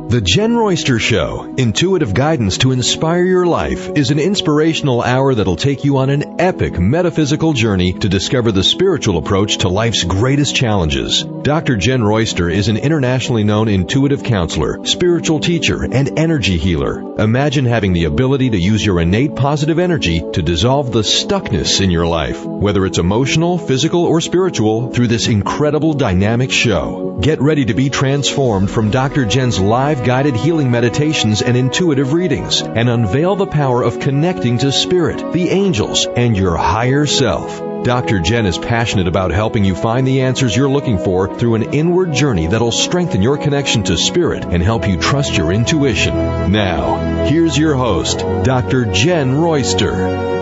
The Jenn Royster Show, intuitive guidance to inspire your life, is an inspirational hour that'll take you on an epic metaphysical journey to discover the spiritual approach to life's greatest challenges. Dr. Jenn Royster is an internationally known intuitive counselor, spiritual teacher, and energy healer. Imagine having the ability to use your innate positive energy to dissolve the stuckness in your life, whether it's emotional, physical, or spiritual, through this incredible dynamic show. Get ready to be transformed from Dr. Jenn's live guided healing meditations and intuitive readings, and unveil the power of connecting to spirit, the angels, and your higher self. Dr. Jenn is passionate about helping you find the answers you're looking for through an inward journey that'll strengthen your connection to spirit and help you trust your intuition. Now, here's your host, Dr. Jenn Royster.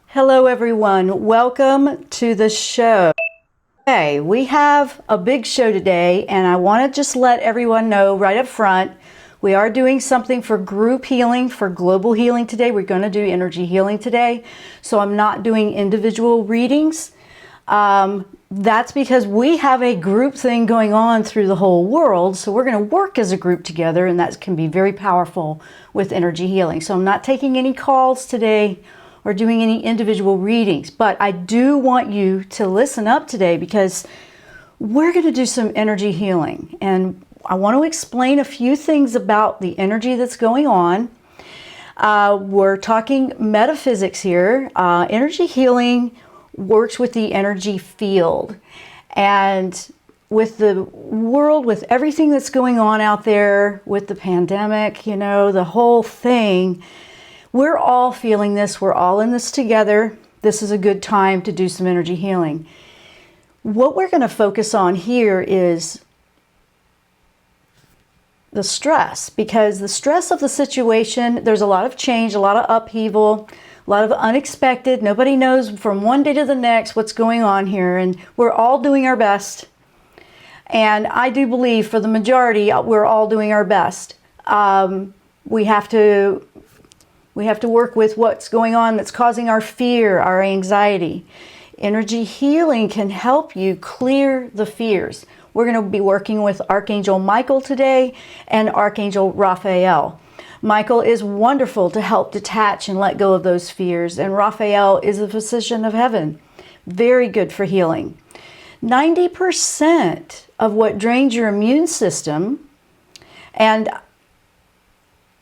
Hello everyone, welcome to the show. Okay, we have a big show today, and I want to just let everyone know right up front, we are doing something for group healing, for global healing today. We're going to do energy healing today, so I'm not doing individual readings. That's because we have a group thing going on through the whole world, so we're going to work as a group together, and that can be very powerful with energy healing. So I'm not taking any calls today or doing any individual readings, but I do want you to listen up today because we're going to do some energy healing, and I want to explain a few things about the energy that's going on. We're talking metaphysics here. Energy healing works with the energy field, and with the world, with everything that's going on out there, with the pandemic, you know, the whole thing, we're all feeling this. We're all in this together. This is a good time to do some energy healing. What we're going to focus on here is the stress, because the stress of the situation, there's a lot of change, a lot of upheaval, a lot of unexpected. Nobody knows from one day to the next what's going on here, and we're all doing our best. And I do believe for the majority, we're all doing our best. We have to work with what's going on that's causing our fear, our anxiety. Energy healing can help you clear the fears. We're going to be working with Archangel Michael today and Archangel Raphael. Michael is wonderful to help detach and let go of those fears, and Raphael is a physician of heaven. Very good for healing. 90% of what drains your immune system, and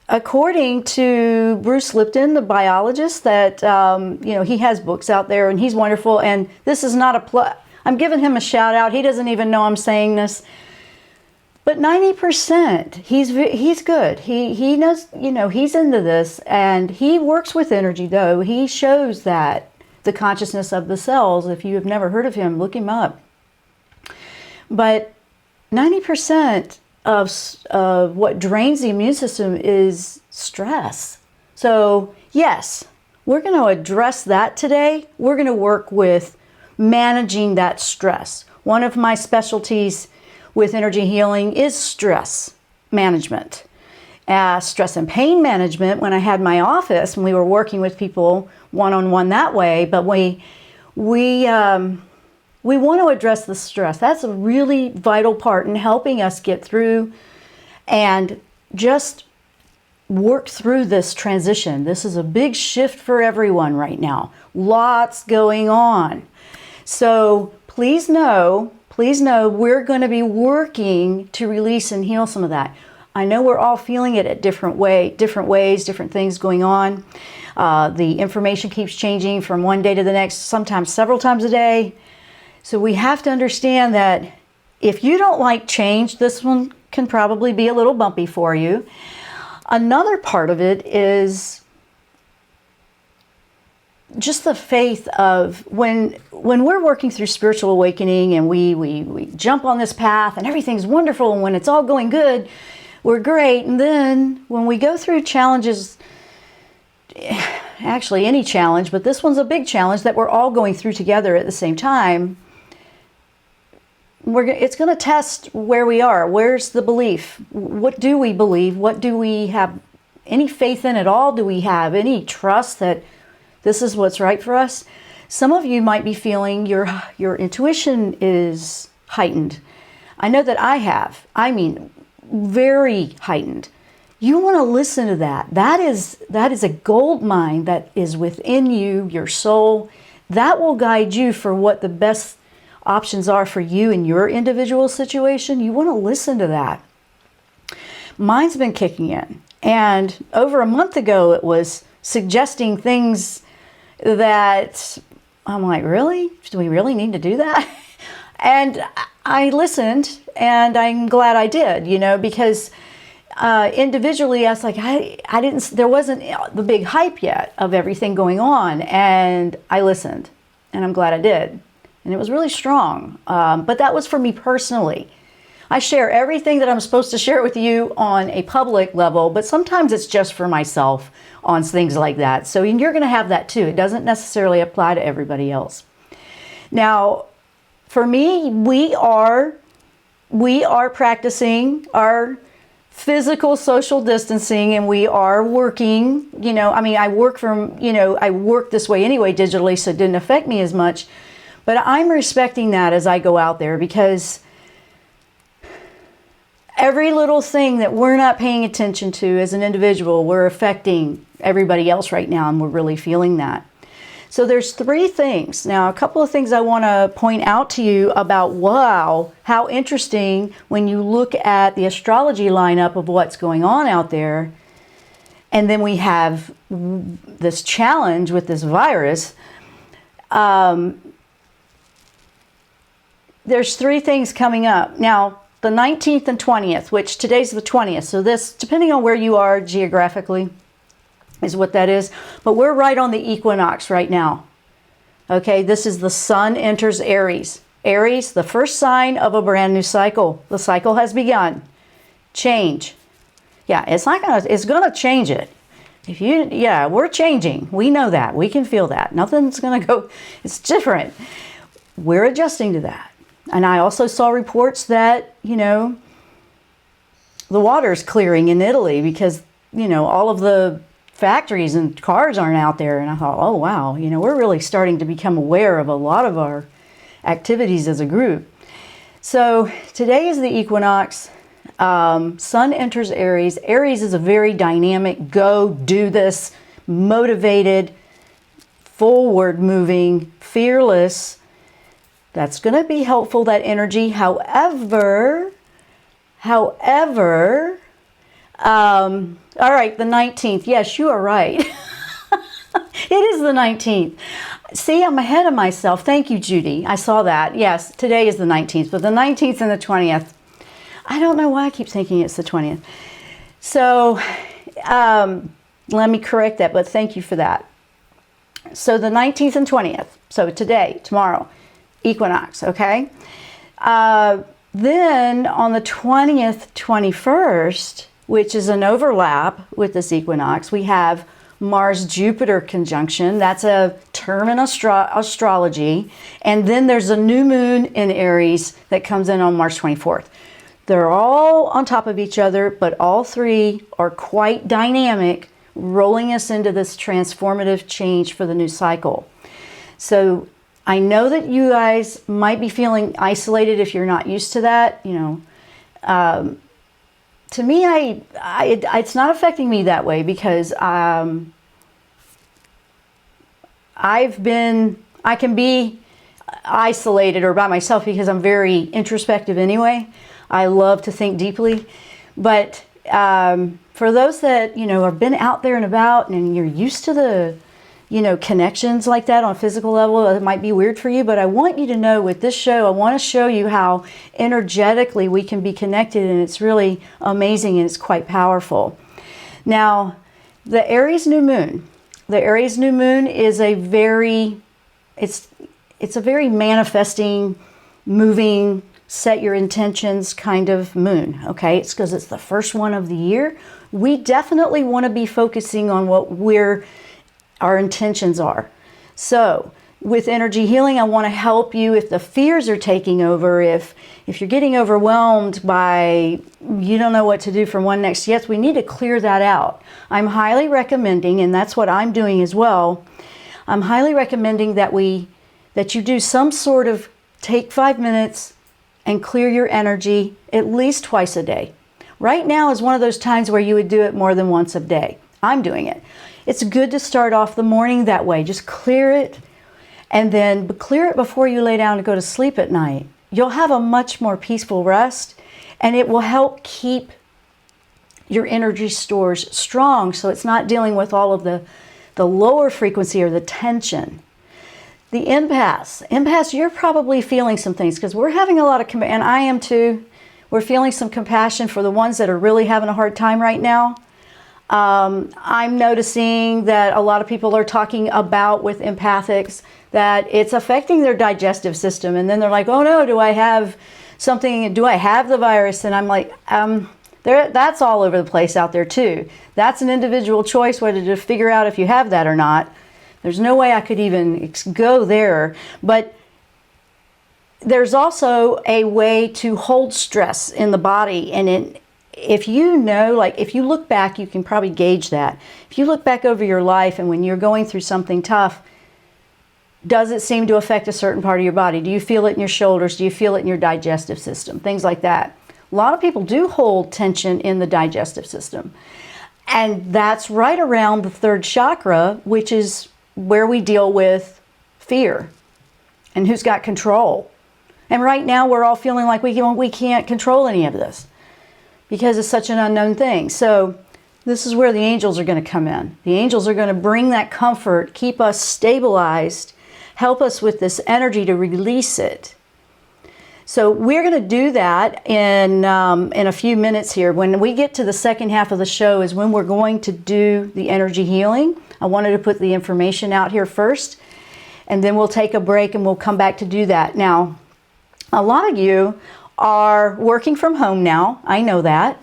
according to Bruce Lipton, the biologist, that he has books out there and he's wonderful. And this is not a I'm giving him a shout out. He doesn't even know I'm saying this. But 90%, he's good. He knows, he's into this, and he works with energy. Though he shows that the consciousness of the cells. If you have never heard of him, look him up. But 90% of what drains the immune system is stress. So yes, we're going to address that today. We're going to work with managing that stress. One of my specialties with energy healing is stress management. Stress and pain management when I had my office, and we were working with people one-on-one that way, but we want to address the stress. That's a really vital part in helping us get through and just work through this transition. This is a big shift for everyone right now. Lots going on. So please know we're going to be working to release and heal some of that. I know we're all feeling it at different ways, different things going on. The information keeps changing from one day to the next, sometimes several times a day. So we have to understand that if you don't like change, this one can probably be a little bumpy for you. Another part of it is just the faith of when we're working through spiritual awakening and we jump on this path and everything's wonderful, and when it's all going good, we're great. And then when we go through challenges, actually any challenge, but this one's a big challenge that we're all going through together at the same time, it's going to test where we are. Where's the belief? What do we believe? What do we have any faith in at all? Do we have any trust that this is what's right for us? Some of you might be feeling your intuition is heightened. I know that I have. I mean, very heightened. You want to listen to that. That is a gold mine that is within you, your soul. That will guide you for what the best options are for you in your individual situation. You want to listen to that. Mine's been kicking in. And over a month ago, it was suggesting things that I'm like, really? Do we really need to do that? And I listened, and I'm glad I did, because individually, I was like, there wasn't the big hype yet of everything going on. And I listened, and I'm glad I did. And it was really strong. But that was for me personally. I share everything that I'm supposed to share with you on a public level, but sometimes it's just for myself on things like that. So you're going to have that too. It doesn't necessarily apply to everybody else. Now, for me, we are practicing our physical social distancing, and we are working, I work this way anyway digitally, so it didn't affect me as much. But I'm respecting that as I go out there, because every little thing that we're not paying attention to as an individual, we're affecting everybody else right now, and we're really feeling that. So there's 3 things. Now, a couple of things I want to point out to you about, wow, how interesting when you look at the astrology lineup of what's going on out there. And then we have this challenge with this virus. There's 3 things coming up. Now, the 19th and 20th, which today's the 20th. So this, depending on where you are geographically, is what that is. But we're right on the equinox right now. Okay, this is the sun enters Aries. Aries, the first sign of a brand new cycle. The cycle has begun. Change. Yeah, it's gonna change it. We're changing. We know that. We can feel that. Nothing's gonna go, it's different. We're adjusting to that. And I also saw reports that, the water's clearing in Italy because, all of the factories and cars aren't out there. And I thought, oh, wow, we're really starting to become aware of a lot of our activities as a group. So today is the equinox. Sun enters Aries. Aries is a very dynamic, go, do this, motivated, forward moving, fearless. That's going to be helpful, that energy. However, all right, the 19th. Yes, you are right. It is the 19th. See, I'm ahead of myself. Thank you, Judy. I saw that. Yes, today is the 19th, but the 19th and the 20th. I don't know why I keep thinking it's the 20th. So let me correct that, but thank you for that. So the 19th and 20th. So today, tomorrow, equinox, okay? Then on the 20th, 21st, which is an overlap with this equinox, we have Mars-Jupiter conjunction. That's a term in astrology. And then there's a new moon in Aries that comes in on March 24th. They're all on top of each other, but all 3 are quite dynamic, rolling us into this transformative change for the new cycle. So I know that you guys might be feeling isolated if you're not used to that. To me, it's not affecting me that way because I can be isolated or by myself because I'm very introspective anyway. I love to think deeply. But for those that, have been out there and about and you're used to the, connections like that on a physical level, it might be weird for you, but I want you to know with this show, I want to show you how energetically we can be connected, and it's really amazing and it's quite powerful. Now, the Aries new moon. The Aries new moon is a very manifesting, moving, set your intentions kind of moon, okay? It's because it's the first one of the year. We definitely want to be focusing on what our intentions are. So with energy healing, I want to help you if the fears are taking over, if you're getting overwhelmed by you don't know what to do from one next. Yes, we need to clear that out. I'm highly recommending, and that's what I'm doing as well. I'm highly recommending that you do some sort of take 5 minutes and clear your energy at least twice a day. Right now is one of those times where you would do it more than once a day. I'm doing it. It's good to start off the morning that way. Just clear it, and then clear it before you lay down to go to sleep at night. You'll have a much more peaceful rest, and it will help keep your energy stores strong, so it's not dealing with all of the lower frequency or the tension. The empaths, you're probably feeling some things, because we're having a lot of, and I am too, we're feeling some compassion for the ones that are really having a hard time right now. I'm noticing that a lot of people are talking about with empathics that it's affecting their digestive system, and then they're like, oh no, do I have something, do I have the virus? And I'm like, that's all over the place out there too. That's an individual choice whether to figure out if you have that or not. There's no way I could even go there. But there's also a way to hold stress in the body. And if you know, like if you look back, you can probably gauge that. If you look back over your life and when you're going through something tough, does it seem to affect a certain part of your body? Do you feel it in your shoulders? Do you feel it in your digestive system? Things like that. A lot of people do hold tension in the digestive system. And that's right around the third chakra, which is where we deal with fear and who's got control. And right now we're all feeling like we can't control any of this because it's such an unknown thing. So this is where the angels are going to come in. The angels are going to bring that comfort, keep us stabilized, help us with this energy to release it. So we're going to do that in a few minutes here. When we get to the second half of the show is when we're going to do the energy healing. I wanted to put the information out here first, and then we'll take a break and we'll come back to do that. Now, a lot of you are working from home now. I know that.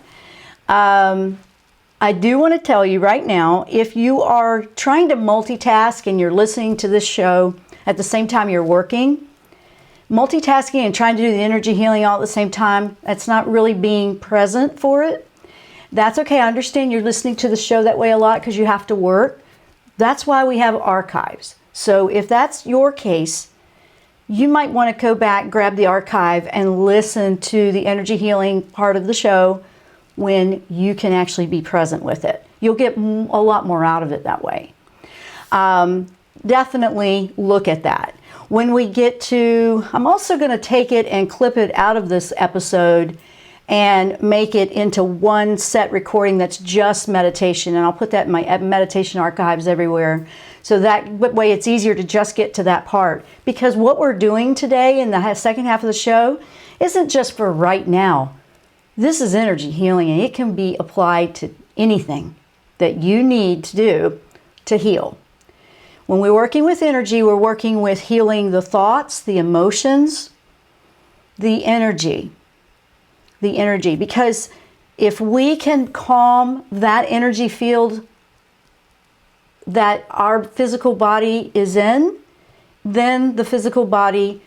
I do want to tell you right now, if you are trying to multitask and you're listening to this show at the same time you're working, multitasking and trying to do the energy healing all at the same time, that's not really being present for it. That's okay. I understand you're listening to the show that way a lot because you have to work. That's why we have archives. So if that's your case, you might want to go back, grab the archive, and listen to the energy healing part of the show when you can actually be present with it. You'll get a lot more out of it that way. Definitely look at that. When we get to, I'm also going to take it and clip it out of this episode and make it into one set recording that's just meditation. And I'll put that in my meditation archives everywhere. So that way it's easier to just get to that part. Because what we're doing today in the second half of the show isn't just for right now. This is energy healing, and it can be applied to anything that you need to do to heal. When we're working with energy, we're working with healing the thoughts, the emotions, the energy. Because if we can calm that energy field that our physical body is in, then the physical body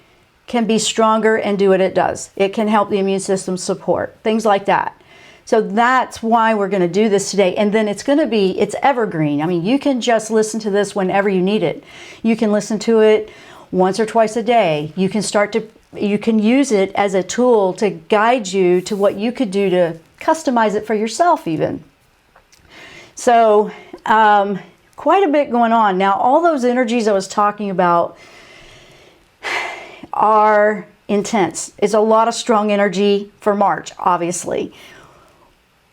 can be stronger and do what it does. It can help the immune system support, things like that. So that's why we're going to do this today. And then it's evergreen. I mean, you can just listen to this whenever you need it. You can listen to it once or twice a day. You can use it as a tool to guide you to what you could do to customize it for yourself even. So quite a bit going on. Now, all those energies I was talking about are intense. It's a lot of strong energy for March, obviously.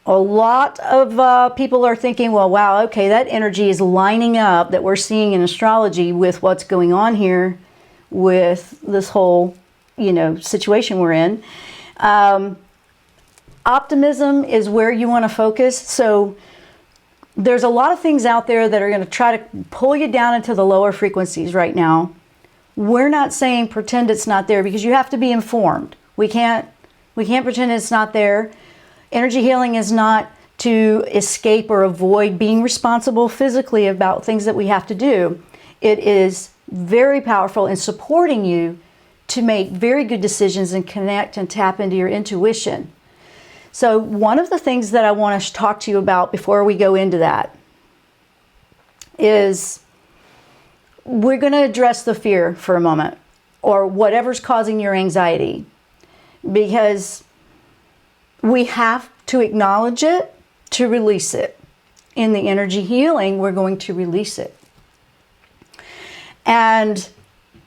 A lot of people are thinking, well, wow, okay, that energy is lining up that we're seeing in astrology with what's going on here with this whole, situation we're in. Optimism is where you want to focus. So there's a lot of things out there that are going to try to pull you down into the lower frequencies right now. We're not saying pretend it's not there, because you have to be informed. We can't pretend it's not there. Energy healing is not to escape or avoid being responsible physically about things that we have to do. It is very powerful in supporting you to make very good decisions and connect and tap into your intuition. So one of the things that I want to talk to you about before we go into that is we're going to address the fear for a moment, or whatever's causing your anxiety, because we have to acknowledge it to release it. In the energy healing, we're going to release it. And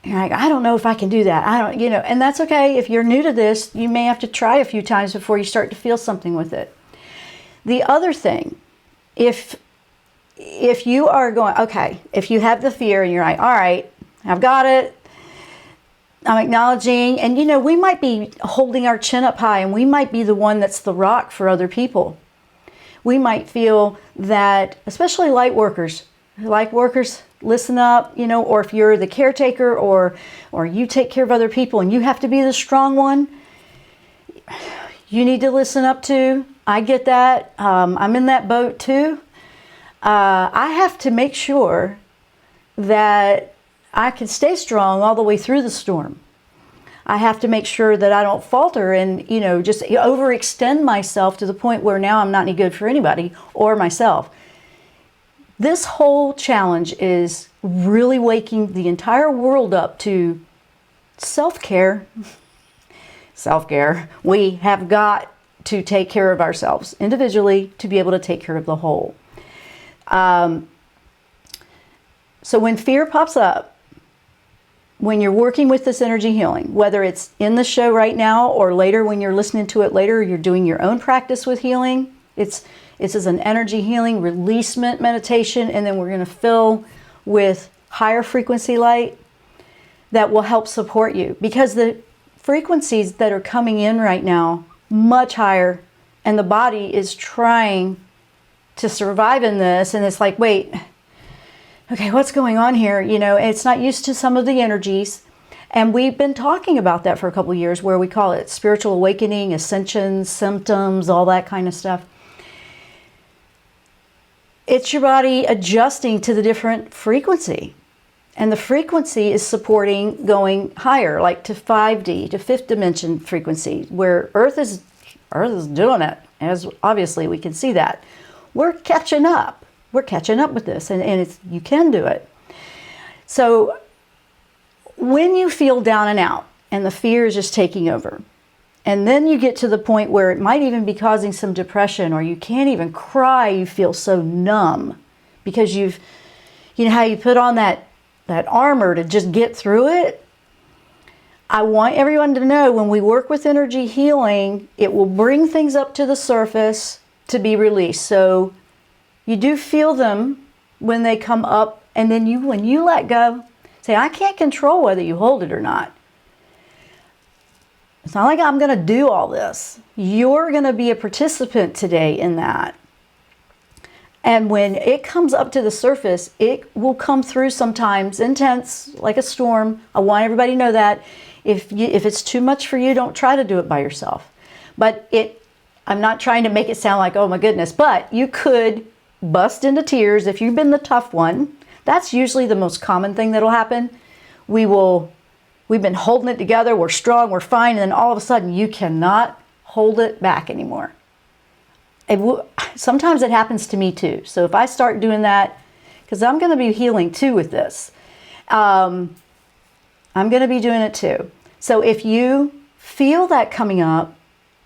you're like, I don't know if I can do that. I don't, and that's okay. If you're new to this, you may have to try a few times before you start to feel something with it. The other thing, if you are going, okay, if you have the fear and you're like, all right, I've got it, I'm acknowledging, and we might be holding our chin up high, and we might be the one that's the rock for other people. We might feel that, especially light workers, listen up, or if you're the caretaker or you take care of other people and you have to be the strong one, you need to listen up too. I get that. I'm in that boat too. I have to make sure that I can stay strong all the way through the storm. I have to make sure that I don't falter and, just overextend myself to the point where now I'm not any good for anybody or myself. This whole challenge is really waking the entire world up to self-care. Self-care. We have got to take care of ourselves individually to be able to take care of the whole. So when fear pops up, when you're working with this energy healing, whether it's in the show right now or later when you're listening to it later, you're doing your own practice with healing. It's as an energy healing releasement meditation, and then we're going to fill with higher frequency light that will help support you, because the frequencies that are coming in right now much higher, and the body is trying to survive in this, and it's like, wait, okay, what's going on here? It's not used to some of the energies. And we've been talking about that for a couple of years, where we call it spiritual awakening, ascension, symptoms, all that kind of stuff. It's your body adjusting to the different frequency. And the frequency is supporting going higher, like to 5D, to fifth dimension frequency, where Earth is doing it. As obviously we can see that. We're catching up. We're catching up with this, and you can do it. So when you feel down and out and the fear is just taking over, and then you get to the point where it might even be causing some depression, or you can't even cry, you feel so numb because you know how you put on that armor to just get through it. I want everyone to know, when we work with energy healing, it will bring things up to the surface to be released. So you do feel them when they come up, and then when you let go, say, I can't control whether you hold it or not. It's not like I'm going to do all this. You're going to be a participant today in that. And when it comes up to the surface, it will come through sometimes intense, like a storm. I want everybody to know that. If it's too much for you, don't try to do it by yourself. But I'm not trying to make it sound like, oh my goodness, but you could bust into tears if you've been the tough one. That's usually the most common thing that'll happen. We've been holding it together, we're strong, we're fine, and then all of a sudden you cannot hold it back anymore. Sometimes it happens to me too. So if I start doing that, because I'm going to be healing too with this, I'm going to be doing it too. So if you feel that coming up,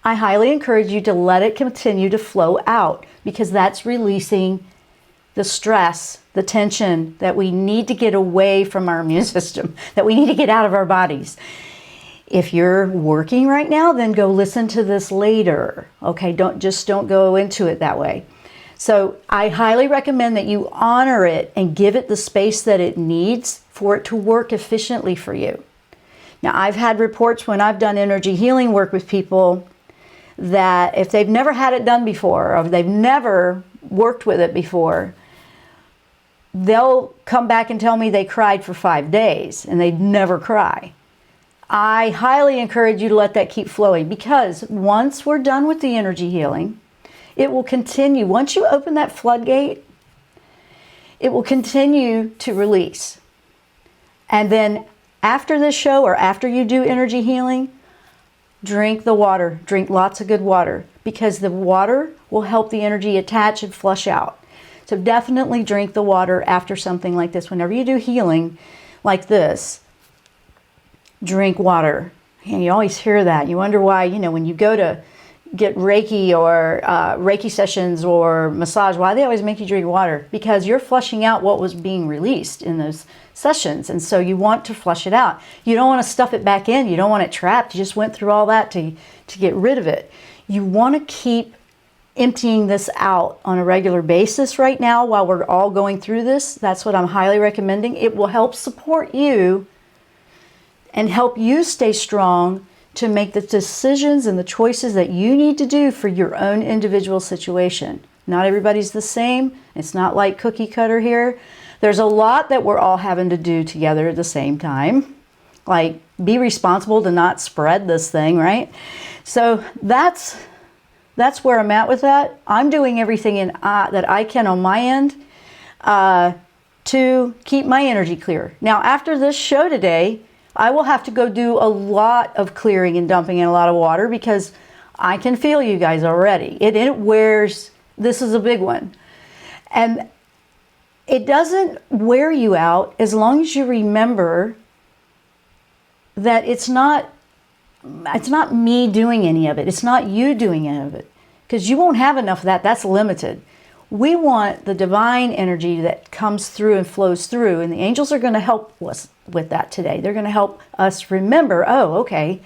I highly encourage you to let it continue to flow out, because that's releasing the stress, the tension that we need to get away from our immune system, that we need to get out of our bodies. If you're working right now, then go listen to this later. Okay, don't go into it that way. So I highly recommend that you honor it and give it the space that it needs for it to work efficiently for you. Now, I've had reports when I've done energy healing work with people that if they've never had it done before, or they've never worked with it before, they'll come back and tell me they cried for 5 days and they'd never cry. I highly encourage you to let that keep flowing, because once we're done with the energy healing, it will continue. Once you open that floodgate, it will continue to release. And then after this show, or after you do energy healing, drink the water. Drink lots of good water, because the water will help the energy attach and flush out. So definitely drink the water after something like this. Whenever you do healing like this, drink water. And you always hear that. You wonder why, you know, when you go to get Reiki or Reiki sessions or massage, why they always make you drink water? Because you're flushing out what was being released in those sessions. And so you want to flush it out. You don't want to stuff it back in. You don't want it trapped. You just went through all that to get rid of it. You want to keep emptying this out on a regular basis right now while we're all going through this. That's what I'm highly recommending. It will help support you and help you stay strong to make the decisions and the choices that you need to do for your own individual situation. Not everybody's the same. It's not like cookie cutter here. There's a lot that we're all having to do together at the same time. Like, be responsible to not spread this thing, right? So that's where I'm at with that. I'm doing everything that I can on my end to keep my energy clear. Now, after this show today, I will have to go do a lot of clearing and dumping in a lot of water because I can feel you guys already. It wears, this is a big one. And it doesn't wear you out as long as you remember that it's not me doing any of it. It's not you doing any of it, because you won't have enough of that. That's limited. We want the divine energy that comes through and flows through, and the angels are going to help us with that today. They're going to help us remember, oh, okay,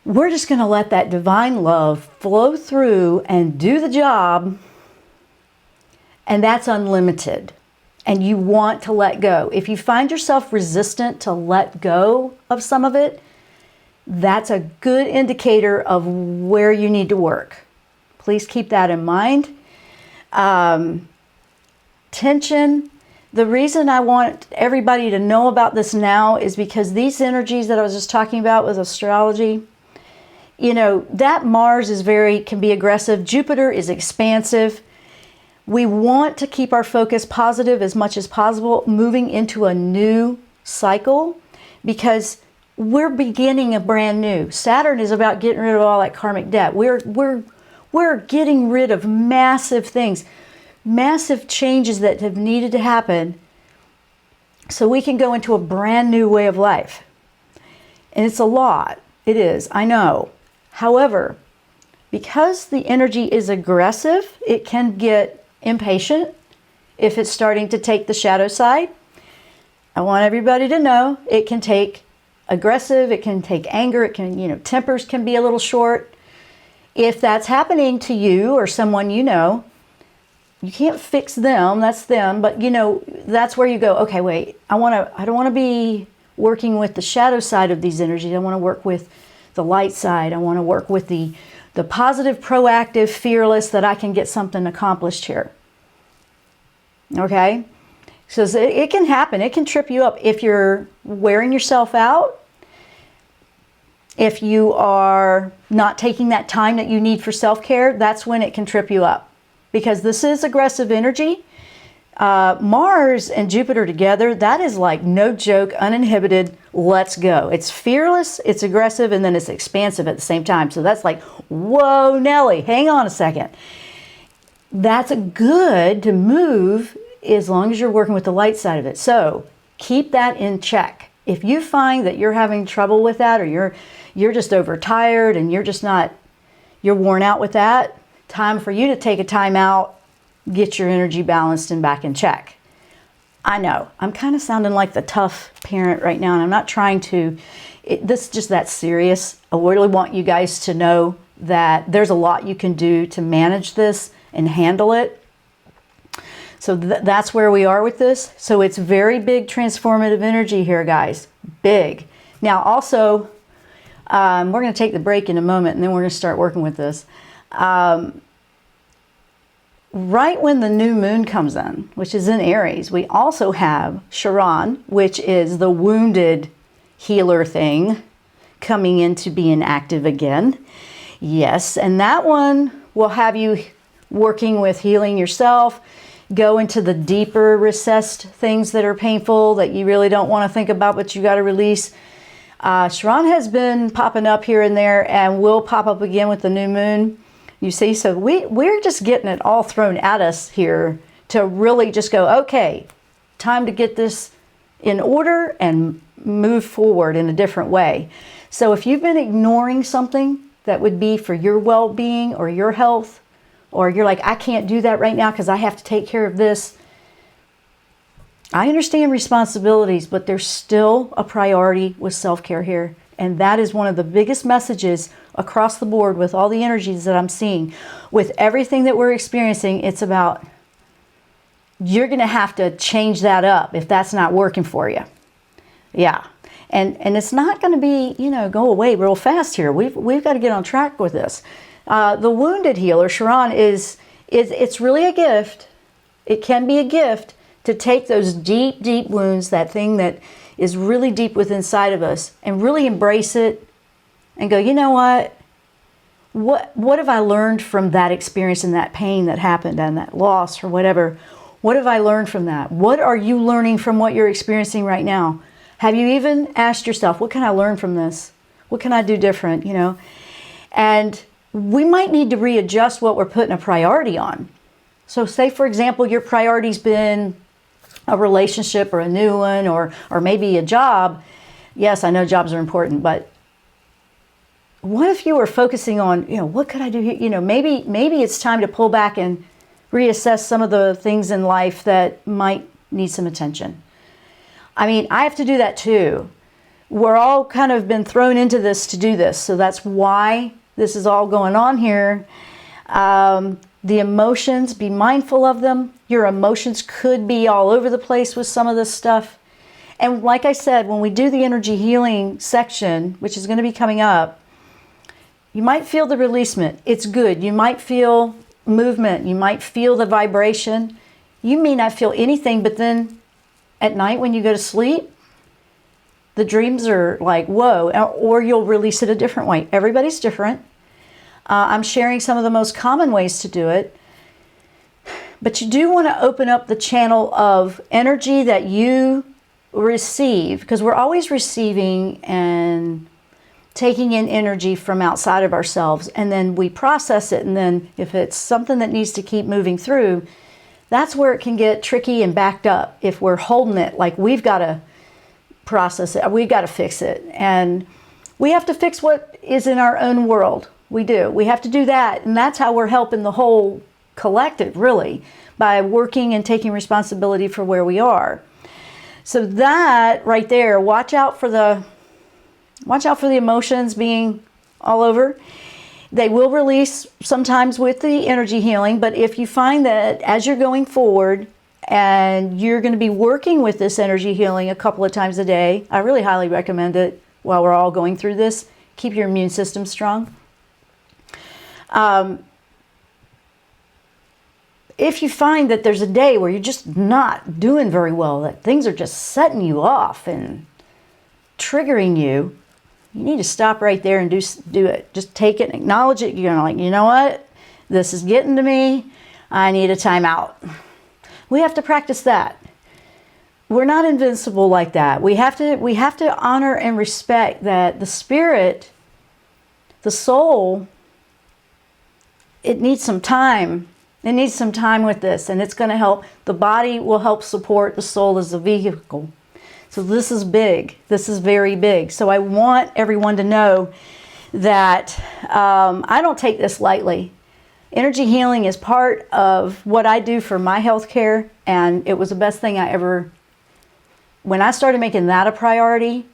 we're just going to let that divine love flow through and do the job, and that's unlimited. And you want to let go. If you find yourself resistant to let go of some of it, that's a good indicator of where you need to work. Please keep that in mind. Tension. The reason I want everybody to know about this now is because these energies that I was just talking about with astrology, you know, that Mars is can be aggressive. Jupiter is expansive. We want to keep our focus positive as much as possible, moving into a new cycle, because we're beginning a brand new. Saturn is about getting rid of all that karmic debt. We're getting rid of massive things, massive changes that have needed to happen so we can go into a brand new way of life. And it's a lot. It is, I know. However, because the energy is aggressive, it can get impatient if it's starting to take the shadow side. I want everybody to know it can take aggressive, it can take anger, it can, you know, tempers can be a little short. If that's happening to you or someone you know, you can't fix them, that's them, but you know, that's where you go, okay, wait, I don't want to be working with the shadow side of these energies. I want to work with the light side. I want to work with the positive, proactive, fearless, that I can get something accomplished here. Okay? So it can happen. It can trip you up if you're wearing yourself out, if you are not taking that time that you need for self-care. That's when it can trip you up, because this is aggressive energy. Mars and Jupiter together, that is like no joke, uninhibited, let's go. It's fearless, it's aggressive, and then it's expansive at the same time. So that's like, whoa, Nelly, hang on a second. That's good to move as long as you're working with the light side of it. So keep that in check. If you find that you're having trouble with that, or you're just overtired and you're worn out with that, time for you to take a time out, get your energy balanced and back in check. I know, I'm kind of sounding like the tough parent right now, and I'm not trying to, this is just that serious. I really want you guys to know that there's a lot you can do to manage this and handle it. So that's where we are with this. So it's very big transformative energy here, guys. Big. Now also, we're going to take the break in a moment, and then we're going to start working with this. Right when the new moon comes in, which is in Aries, we also have Chiron, which is the wounded healer thing, coming into being active again. Yes, and that one will have you working with healing yourself, go into the deeper recessed things that are painful that you really don't want to think about, but you got to release. Chiron has been popping up here and there and will pop up again with the new moon. You see, so we're just getting it all thrown at us here to really just go, okay, time to get this in order and move forward in a different way. So if you've been ignoring something that would be for your well-being or your health, or you're like, I can't do that right now because I have to take care of this. I understand responsibilities, but there's still a priority with self-care here. And that is one of the biggest messages across the board with all the energies that I'm seeing. With everything that we're experiencing, it's about, you're going to have to change that up if that's not working for you. Yeah. And it's not going to be, go away real fast here. We've got to get on track with this. The wounded healer, Sharon, it's really a gift. It can be a gift to take those deep, deep wounds, that thing that is really deep within inside of us, and really embrace it and go, you know what? What have I learned from that experience and that pain that happened and that loss or whatever? What have I learned from that? What are you learning from what you're experiencing right now? Have you even asked yourself, what can I learn from this? What can I do different, And we might need to readjust what we're putting a priority on. So say, for example, your priority's been a relationship or a new one, or maybe a job. Yes, I know jobs are important, but what if you were focusing on, what could I do here? Maybe it's time to pull back and reassess some of the things in life that might need some attention. I mean, I have to do that too. We're all kind of been thrown into this to do this. So that's why this is all going on here. The emotions, be mindful of them. Your emotions could be all over the place with some of this stuff. And like I said, when we do the energy healing section, which is going to be coming up, you might feel the releasement. It's good. You might feel movement. You might feel the vibration. You may not feel anything, but then at night when you go to sleep, the dreams are like, whoa, or you'll release it a different way. Everybody's different. I'm sharing some of the most common ways to do it. But you do want to open up the channel of energy that you receive, because we're always receiving and taking in energy from outside of ourselves, and then we process it, and then if it's something that needs to keep moving through, that's where it can get tricky and backed up. If we're holding it, like we've got to process it, we've got to fix it, and we have to fix what is in our own world. We do. We have to do that, and that's how we're helping the whole collective, really, by working and taking responsibility for where we are. So that right there, watch out for the emotions being all over. They will release sometimes with the energy healing, but if you find that as you're going forward and you're going to be working with this energy healing a couple of times a day, I really highly recommend it while we're all going through this. Keep your immune system strong. If you find that there's a day where you're just not doing very well, that things are just setting you off and triggering you, you need to stop right there and do it. Just take it and acknowledge it. You're like, you know what? This is getting to me. I need a timeout. We have to practice that. We're not invincible like that. We have to honor and respect that the spirit, the soul, it needs some time. It needs some time with this, and it's going to help. The body will help support the soul as a vehicle. So this is big. This is very big. So I want everyone to know that I don't take this lightly. Energy healing is part of what I do for my health care, and it was the best thing I ever... When I started making that a priority,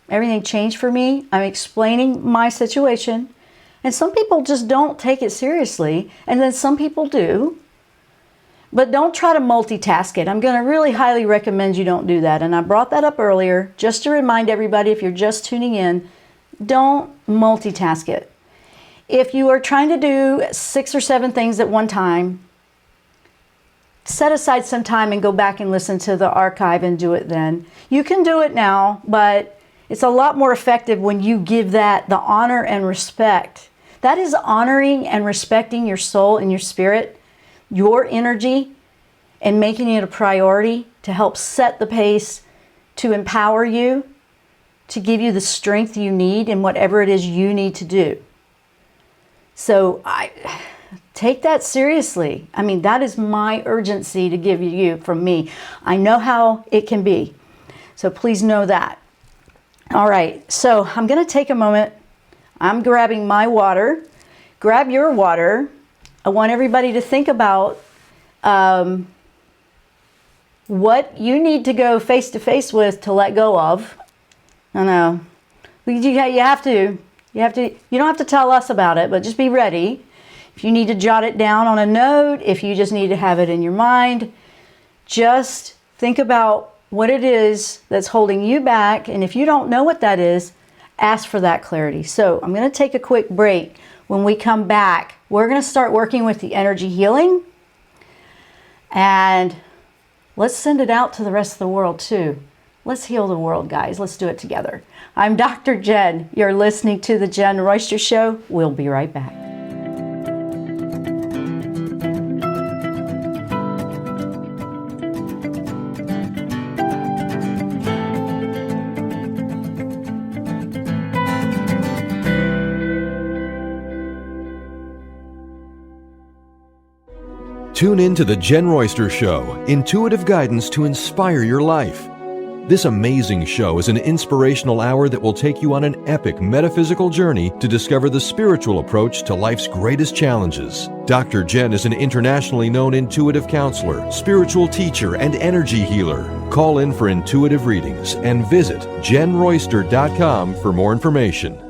everything changed for me. I'm explaining my situation. And some people just don't take it seriously, and then some people do. But don't try to multitask it. I'm going to really highly recommend you don't do that. And I brought that up earlier just to remind everybody, if you're just tuning in, don't multitask it. If you are trying to do 6 or 7 things at one time, set aside some time and go back and listen to the archive and do it then. You can do it now, but it's a lot more effective when you give that the honor and respect. That is honoring and respecting your soul and your spirit, your energy, and making it a priority to help set the pace, to empower you, to give you the strength you need in whatever it is you need to do. So I take that seriously. I mean, that is my urgency to give you from me. I know how it can be. So please know that. All right, so I'm going to take a moment. I'm grabbing my water. Grab your water. I want everybody to think about what you need to go face to face with to let go of. I know. You have to. You don't have to tell us about it, but just be ready. If you need to jot it down on a note, if you just need to have it in your mind, just think about what it is that's holding you back. And if you don't know what that is, ask for that clarity. So I'm going to take a quick break. When we come back, we're going to start working with the energy healing. And let's send it out to the rest of the world too. Let's heal the world, guys. Let's do it together. I'm Dr. Jenn. You're listening to the Jenn Royster Show. We'll be right back. Tune in to the Jenn Royster Show, intuitive guidance to inspire your life. This amazing show is an inspirational hour that will take you on an epic metaphysical journey to discover the spiritual approach to life's greatest challenges. Dr. Jenn is an internationally known intuitive counselor, spiritual teacher, and energy healer. Call in for intuitive readings and visit JennRoyster.com for more information.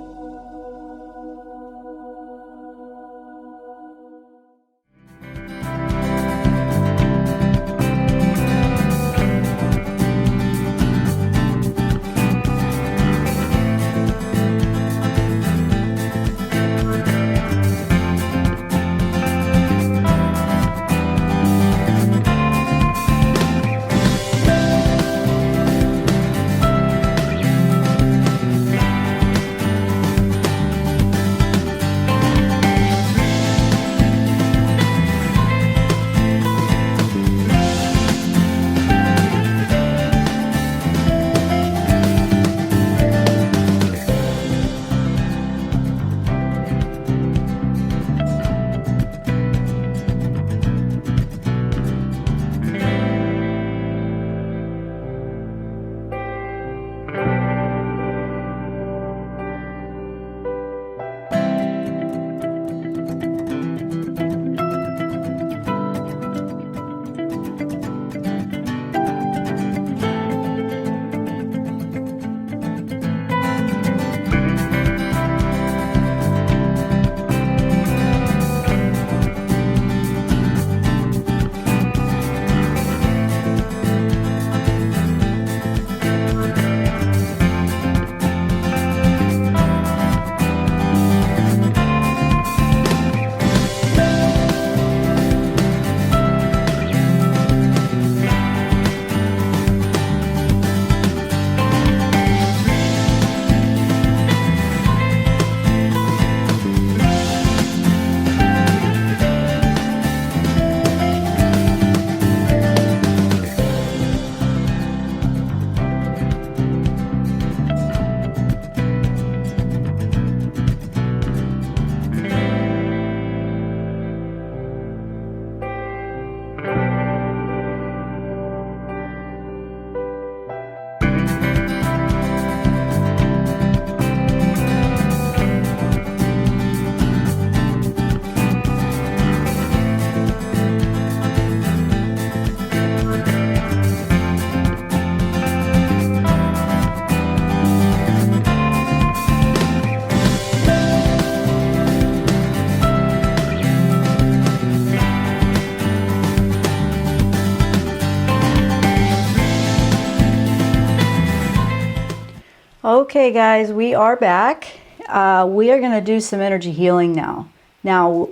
Okay, guys, we are back. We are going to do some energy healing now. Now,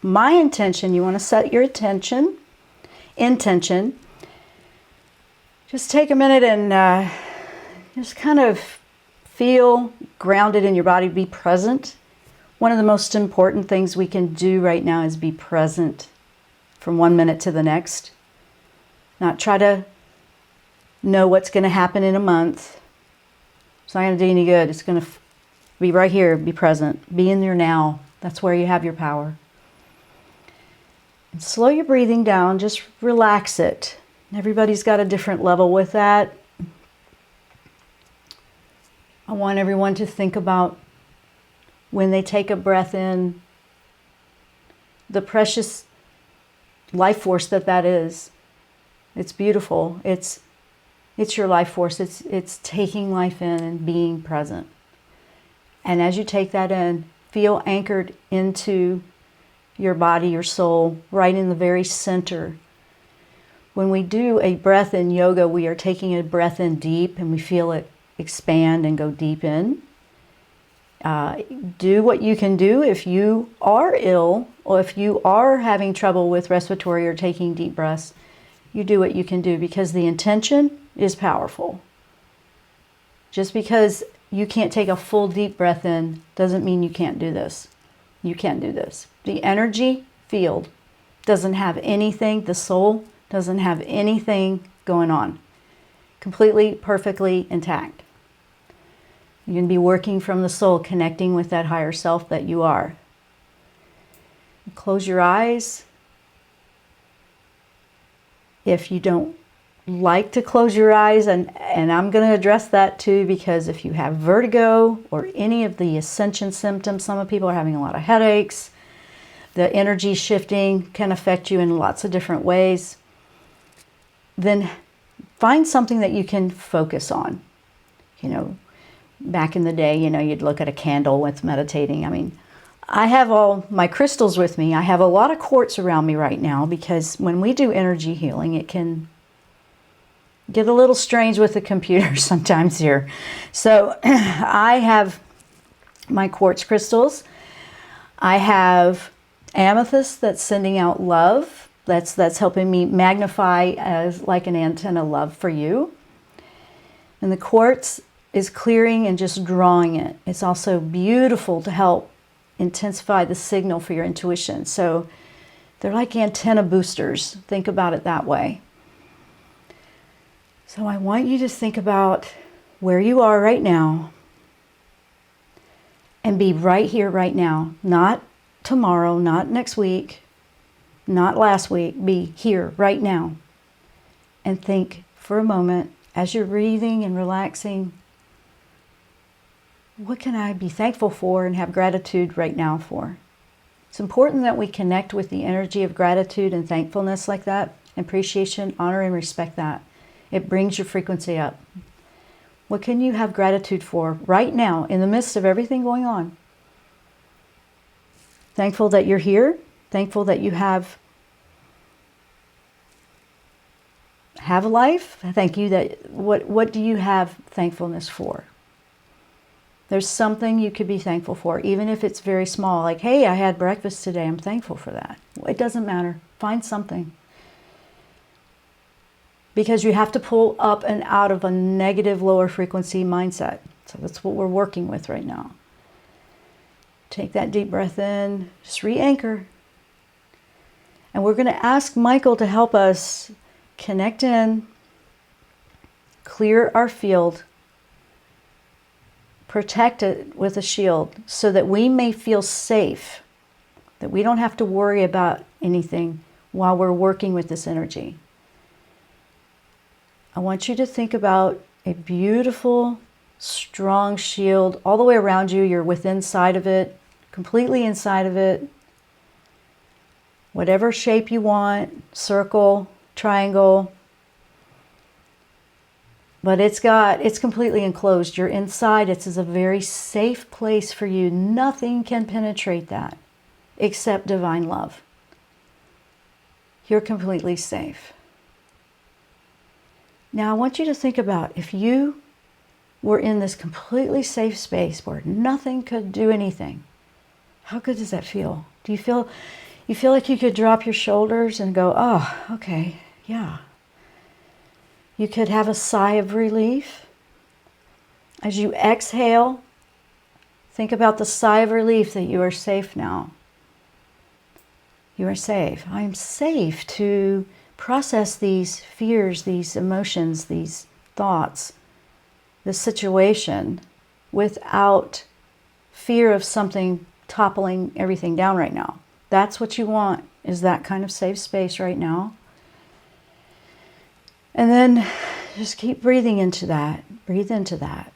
my intention, you want to set your intention. Just take a minute and just kind of feel grounded in your body, be present. One of the most important things we can do right now is be present from 1 minute to the next. Not try to know what's going to happen in a month. It's not going to do any good. It's going to be right here. Be present. Be in there now. That's where you have your power. And slow your breathing down, just relax it. Everybody's got a different level with that. I want everyone to think about when they take a breath in, the precious life force that is. It's beautiful. It's your life force. It's taking life in and being present. And as you take that in, feel anchored into your body, your soul, right in the very center. When we do a breath in yoga, we are taking a breath in deep and we feel it expand and go deep in. Do what you can do if you are ill or if you are having trouble with respiratory or taking deep breaths. You do what you can do because the intention is powerful. Just because you can't take a full deep breath in doesn't mean you can't do this. You can do this. The energy field doesn't have anything, the soul doesn't have anything going on. Completely, perfectly intact. You can be working from the soul, connecting with that higher self that you are. Close your eyes. If you don't like to close your eyes, and I'm going to address that too, because if you have vertigo or any of the ascension symptoms, some people are having a lot of headaches. The energy shifting can affect you in lots of different ways. Then find something that you can focus on. You know, back in the day, you'd look at a candle with meditating. I mean, I have all my crystals with me. I have a lot of quartz around me right now because when we do energy healing, it can get a little strange with the computer sometimes here. So I have my quartz crystals. I have amethyst that's sending out love. That's helping me magnify as like an antenna love for you. And the quartz is clearing and just drawing it. It's also beautiful to help intensify the signal for your intuition. So they're like antenna boosters. Think about it that way. So I want you to think about where you are right now and be right here, right now. Not tomorrow, not next week, not last week. Be here, right now. And think for a moment as you're breathing and relaxing, what can I be thankful for and have gratitude right now for? It's important that we connect with the energy of gratitude and thankfulness like that, appreciation, honor, and respect that. It brings your frequency up. What can you have gratitude for right now in the midst of everything going on? Thankful that you're here. Thankful that you have a life. Thank you that what do you have thankfulness for? There's something you could be thankful for, even if it's very small. Like, hey, I had breakfast today. I'm thankful for that. It doesn't matter. Find something. Because you have to pull up and out of a negative, lower frequency mindset. So that's what we're working with right now. Take that deep breath in. Just re-anchor. And we're going to ask Michael to help us connect in, clear our field, protect it with a shield so that we may feel safe, that we don't have to worry about anything while we're working with this energy. I want you to think about a beautiful, strong shield all the way around you. You're within inside of it, completely inside of it. Whatever shape you want, circle, triangle. But it's completely enclosed. You're inside. It's a very safe place for you. Nothing can penetrate that except divine love. You're completely safe. Now I want you to think about if you were in this completely safe space where nothing could do anything. How good does that feel? Do you feel like you could drop your shoulders and go, oh, okay, yeah. You could have a sigh of relief. As you exhale, think about the sigh of relief that you are safe now. You are safe. I am safe to process these fears, these emotions, these thoughts, this situation without fear of something toppling everything down right now. That's what you want, is that kind of safe space right now. And then just keep breathing into that. Breathe into that.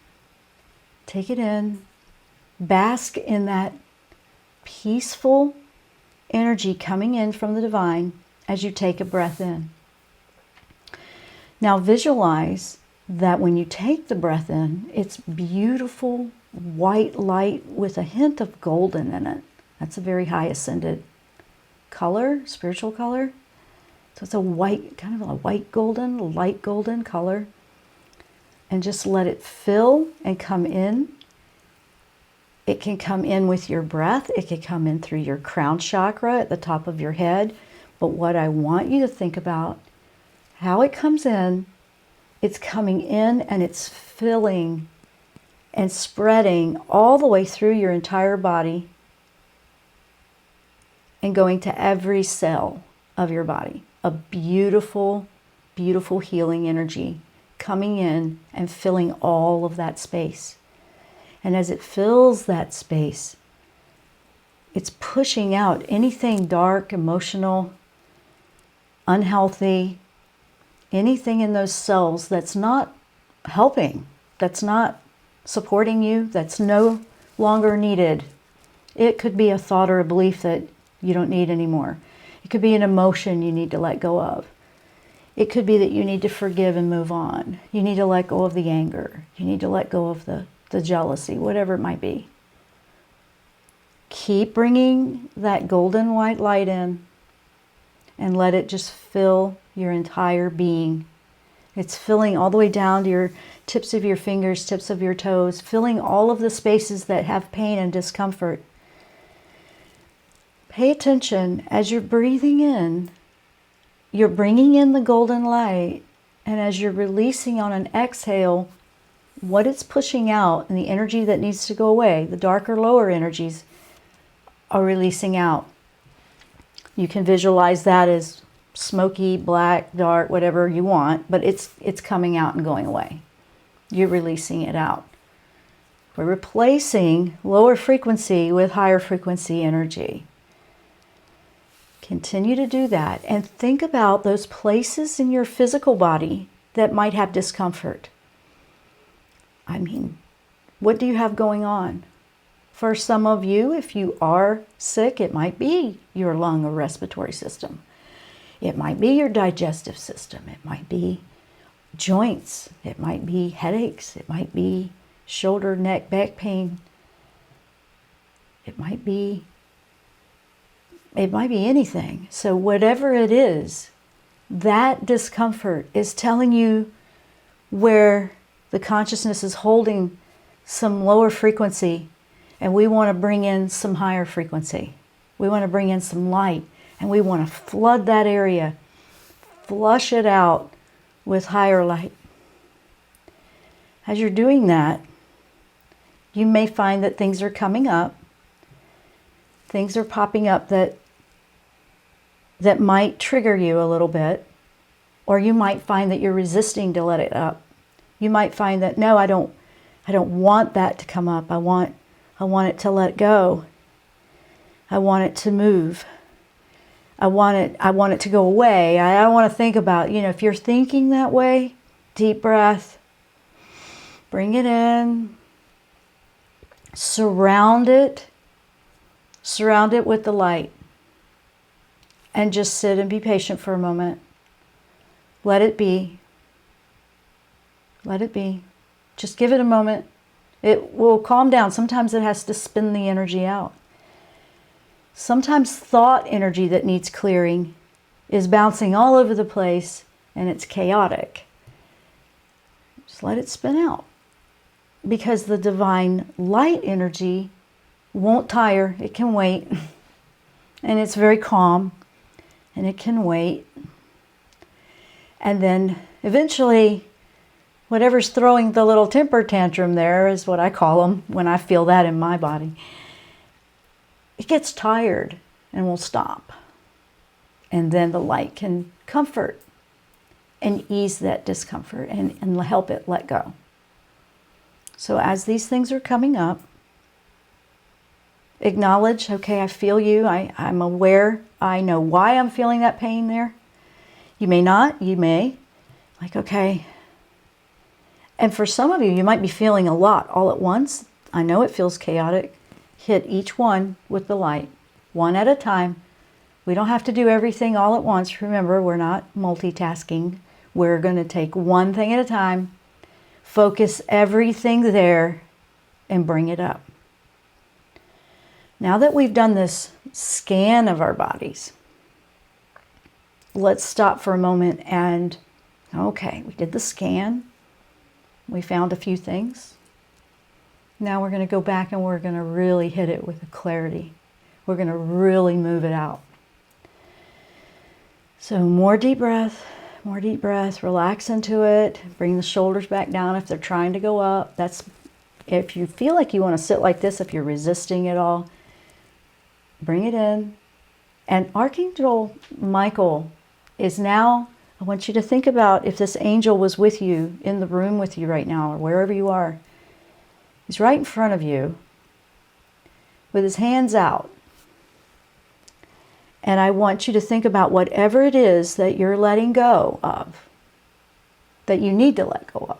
Take it in. Bask in that peaceful energy coming in from the divine as you take a breath in. Now visualize that when you take the breath in, it's beautiful white light with a hint of golden in it. That's a very high ascended color, spiritual color. So it's a white, kind of a white golden, light golden color. And just let it fill and come in. It can come in with your breath. It can come in through your crown chakra at the top of your head. But what I want you to think about, how it comes in, it's coming in and it's filling and spreading all the way through your entire body and going to every cell of your body. A beautiful, beautiful healing energy coming in and filling all of that space. And as it fills that space, it's pushing out anything dark, emotional, unhealthy, anything in those cells that's not helping, that's not supporting you, that's no longer needed. It could be a thought or a belief that you don't need anymore. It could be an emotion you need to let go of. It could be that you need to forgive and move on. You need to let go of the anger. You need to let go of the jealousy, whatever it might be. Keep bringing that golden white light in and let it just fill your entire being. It's filling all the way down to your tips of your fingers, tips of your toes, filling all of the spaces that have pain and discomfort. Pay attention as you're breathing in. You're bringing in the golden light, and as you're releasing on an exhale, what it's pushing out and the energy that needs to go away, the darker, lower energies, are releasing out. You can visualize that as smoky, black, dark, whatever you want, but it's coming out and going away. You're releasing it out. We're replacing lower frequency with higher frequency energy. Continue to do that and think about those places in your physical body that might have discomfort. I mean, what do you have going on? For some of you, if you are sick, it might be your lung or respiratory system. It might be your digestive system. It might be joints. It might be headaches. It might be shoulder, neck, back pain. It might be anything. So whatever it is, that discomfort is telling you where the consciousness is holding some lower frequency, and we want to bring in some higher frequency. We want to bring in some light, and we want to flood that area, flush it out with higher light. As you're doing that, you may find that things are coming up. Things are popping up that might trigger you a little bit, or you might find that you're resisting to let it up. You might find that, no, I don't want that to come up. I want it to let go. I want it to move. I want it to go away. I don't want to think about, if you're thinking that way, deep breath, bring it in, surround it with the light, and just sit and be patient for a moment. Let it be. Let it be. Just give it a moment. It will calm down. Sometimes it has to spin the energy out. Sometimes thought energy that needs clearing is bouncing all over the place and it's chaotic. Just let it spin out. Because the divine light energy won't tire. It can wait. And it's very calm. And it can wait. And then eventually, whatever's throwing the little temper tantrum there is what I call them when I feel that in my body. It gets tired and will stop. And then the light can comfort and ease that discomfort and help it let go. So as these things are coming up, acknowledge, okay, I feel you. I'm aware. I know why I'm feeling that pain there. You may not. You may. Like, okay. And for some of you, you might be feeling a lot all at once. I know it feels chaotic. Hit each one with the light, one at a time. We don't have to do everything all at once. Remember, we're not multitasking. We're going to take one thing at a time, focus everything there, and bring it up. Now that we've done this scan of our bodies, let's stop for a moment and, okay, we did the scan. We found a few things. Now we're going to go back and we're going to really hit it with clarity. We're going to really move it out. So more deep breath, relax into it. Bring the shoulders back down if they're trying to go up. That's if you feel like you want to sit like this, if you're resisting it all, bring it in. And Archangel Michael is now, I want you to think about if this angel was with you in the room with you right now or wherever you are. He's right in front of you with his hands out. And I want you to think about whatever it is that you're letting go of, that you need to let go of.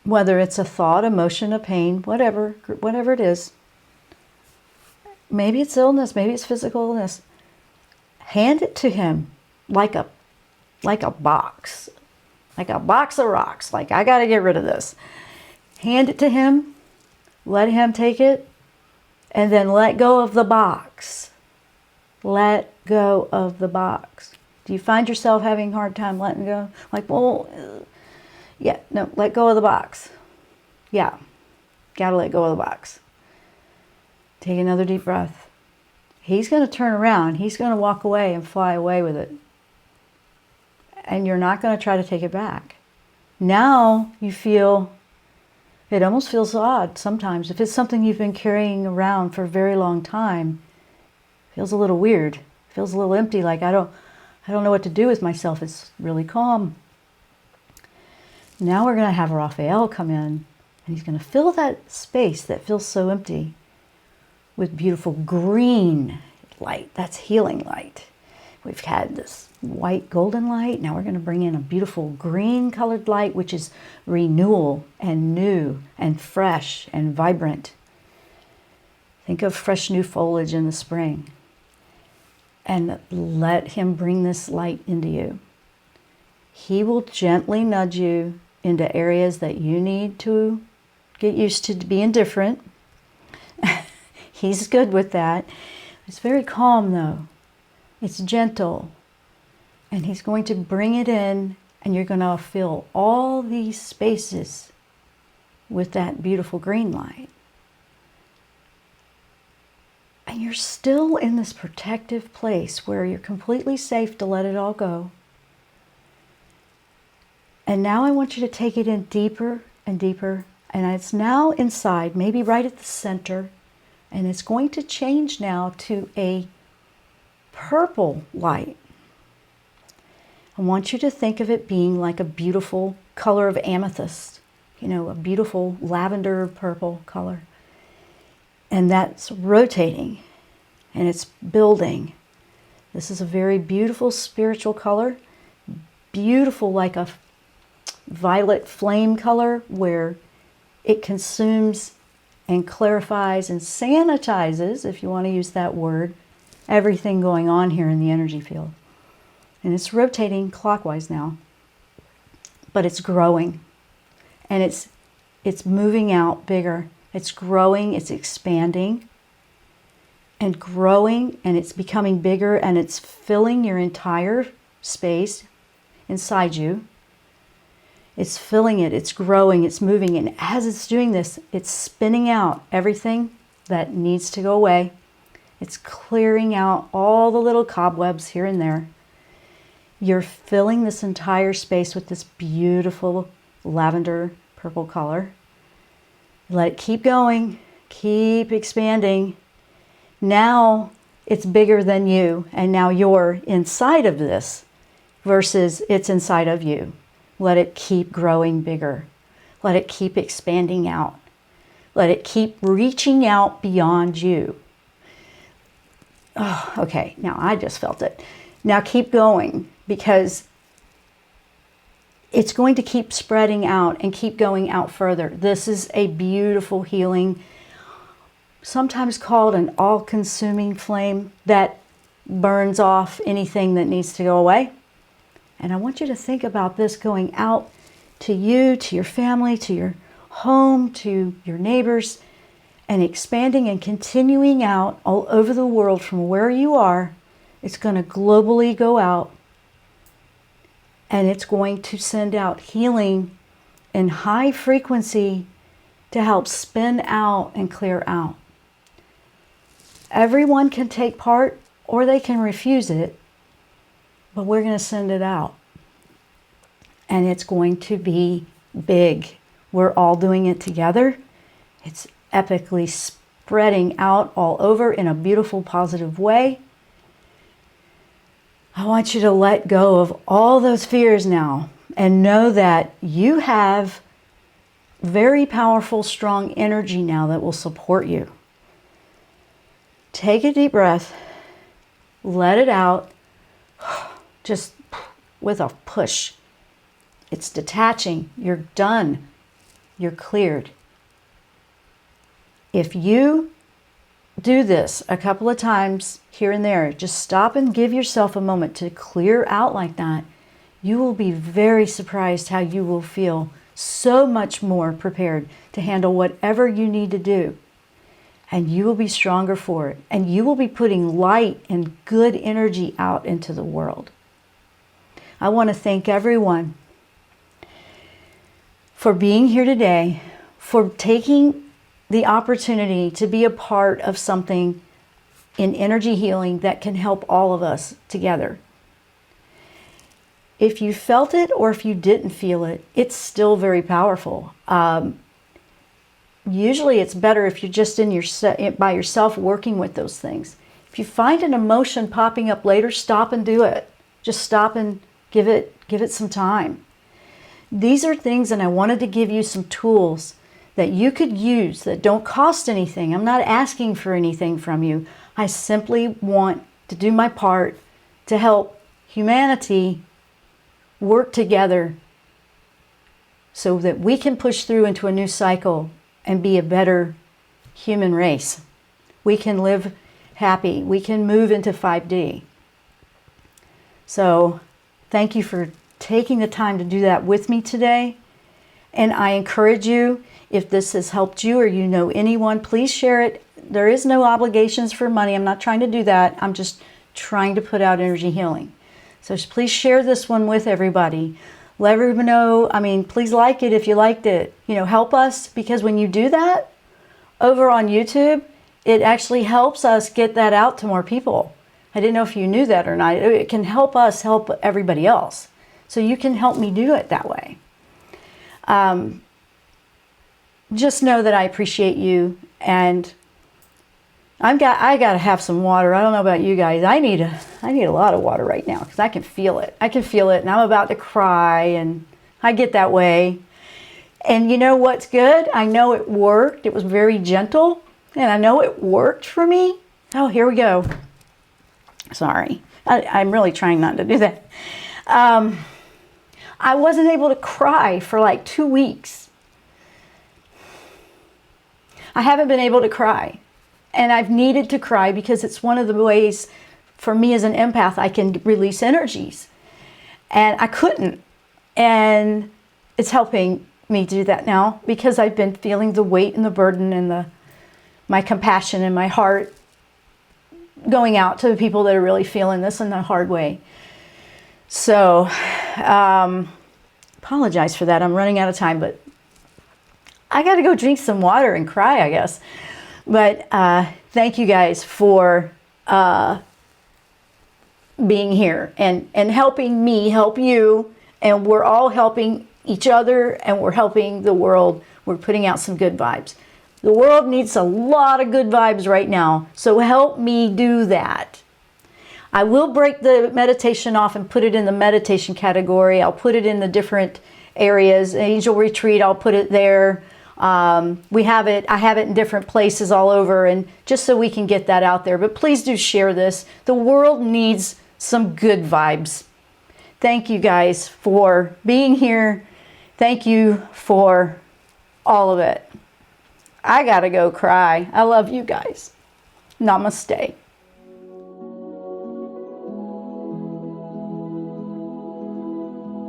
Whether it's a thought, emotion, a pain, whatever it is. Maybe it's illness, maybe it's physical illness. Hand it to him like a box of rocks. Like, I got to get rid of this. Hand it to him, let him take it, and then let go of the box. Let go of the box. Do you find yourself having a hard time letting go? Like, well, yeah, no, let go of the box. Yeah, got to let go of the box. Take another deep breath. He's going to turn around. He's going to walk away and fly away with it. And you're not going to try to take it back. Now you feel, it almost feels odd sometimes. If it's something you've been carrying around for a very long time, it feels a little weird. It feels a little empty, like I don't know what to do with myself. It's really calm. Now we're going to have Raphael come in, and he's going to fill that space that feels so empty with beautiful green light. That's healing light. We've had this white golden light. Now we're going to bring in a beautiful green colored light, which is renewal and new and fresh and vibrant. Think of fresh new foliage in the spring. And let him bring this light into you. He will gently nudge you into areas that you need to get used to being different. He's good with that. It's very calm though. It's gentle. And he's going to bring it in, and you're going to fill all these spaces with that beautiful green light. And you're still in this protective place where you're completely safe to let it all go. And now I want you to take it in deeper and deeper. And it's now inside, maybe right at the center. And it's going to change now to a purple light. I want you to think of it being like a beautiful color of amethyst, a beautiful lavender purple color. And that's rotating and it's building. This is a very beautiful spiritual color, beautiful like a violet flame color where it consumes and clarifies and sanitizes, if you want to use that word, everything going on here in the energy field. And it's rotating clockwise now, but it's growing and it's moving out bigger. It's growing, it's expanding and growing, and it's becoming bigger, and it's filling your entire space inside you. It's filling it, it's growing, it's moving, and as it's doing this, it's spinning out everything that needs to go away. It's clearing out all the little cobwebs here and there. You're filling this entire space with this beautiful lavender purple color. Let it keep going, keep expanding. Now it's bigger than you, and now you're inside of this versus it's inside of you. Let it keep growing bigger. Let it keep expanding out. Let it keep reaching out beyond you. Oh, okay, now I just felt it. Now keep going, because it's going to keep spreading out and keep going out further. This is a beautiful healing, sometimes called an all-consuming flame that burns off anything that needs to go away. And I want you to think about this going out to you, to your family, to your home, to your neighbors, and expanding and continuing out all over the world from where you are. It's going to globally go out, and it's going to send out healing in high frequency to help spin out and clear out. Everyone can take part, or they can refuse it, but we're going to send it out. And it's going to be big. We're all doing it together. It's epically spreading out all over in a beautiful, positive way. I want you to let go of all those fears now and know that you have very powerful, strong energy now that will support you. Take a deep breath. Let it out. Just with a push. It's detaching. You're done. You're cleared. If you do this a couple of times here and there, just stop and give yourself a moment to clear out like that, you will be very surprised how you will feel so much more prepared to handle whatever you need to do. And you will be stronger for it. And you will be putting light and good energy out into the world. I want to thank everyone for being here today, for taking the opportunity to be a part of something in energy healing that can help all of us together. If you felt it or if you didn't feel it, it's still very powerful. Usually it's better if you're just by yourself working with those things. If you find an emotion popping up later, stop and do it. Just stop and give it some time. These are things, and I wanted to give you some tools that you could use that don't cost anything. I'm not asking for anything from you. I simply want to do my part to help humanity work together so that we can push through into a new cycle and be a better human race. We can live happy. We can move into 5D. So thank you for taking the time to do that with me today. And I encourage you, if this has helped you or you know anyone, please share it. There is no obligations for money. I'm not trying to do that. I'm just trying to put out energy healing. So please share this one with everybody. Let everyone know, please like it if you liked it. Help us, because when you do that over on YouTube, it actually helps us get that out to more people. I didn't know if you knew that or not. It can help us help everybody else. So you can help me do it that way. Just know that I appreciate you, and I got to have some water. I don't know about you guys. I need a lot of water right now because I can feel it. I can feel it, and I'm about to cry, and I get that way. And you know what's good? I know it worked. It was very gentle, and I know it worked for me. Oh, here we go. Sorry. I'm really trying not to do that. I wasn't able to cry for like 2 weeks. I haven't been able to cry. And I've needed to cry because it's one of the ways for me as an empath I can release energies. And I couldn't. And it's helping me do that now because I've been feeling the weight and the burden and my compassion and my heart going out to the people that are really feeling this in the hard way. So, apologize for that. I'm running out of time, but I got to go drink some water and cry, I guess. But thank you guys for being here and helping me help you. And we're all helping each other, and we're helping the world. We're putting out some good vibes. The world needs a lot of good vibes right now. So help me do that. I will break the meditation off and put it in the meditation category. I'll put it in the different areas. Angel retreat, I'll put it there. I have it in different places all over, and just so we can get that out there. But please do share this. The world needs some good vibes. Thank you guys for being here. Thank you for all of it. I gotta go cry. I love you guys. Namaste.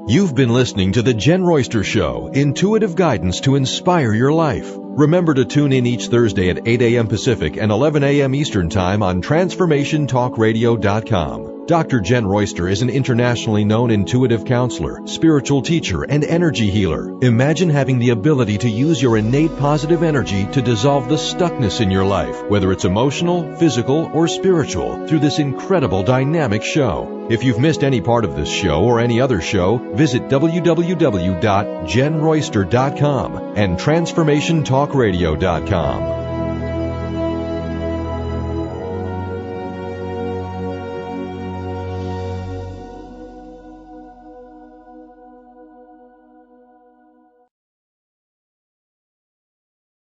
You've been listening to The Jenn Royster Show, intuitive guidance to inspire your life. Remember to tune in each Thursday at 8 a.m. Pacific and 11 a.m. Eastern Time on TransformationTalkRadio.com. Dr. Jenn Royster is an internationally known intuitive counselor, spiritual teacher, and energy healer. Imagine having the ability to use your innate positive energy to dissolve the stuckness in your life, whether it's emotional, physical, or spiritual, through this incredible dynamic show. If you've missed any part of this show or any other show, visit www.jenroyster.com and TransformationTalkRadio.com.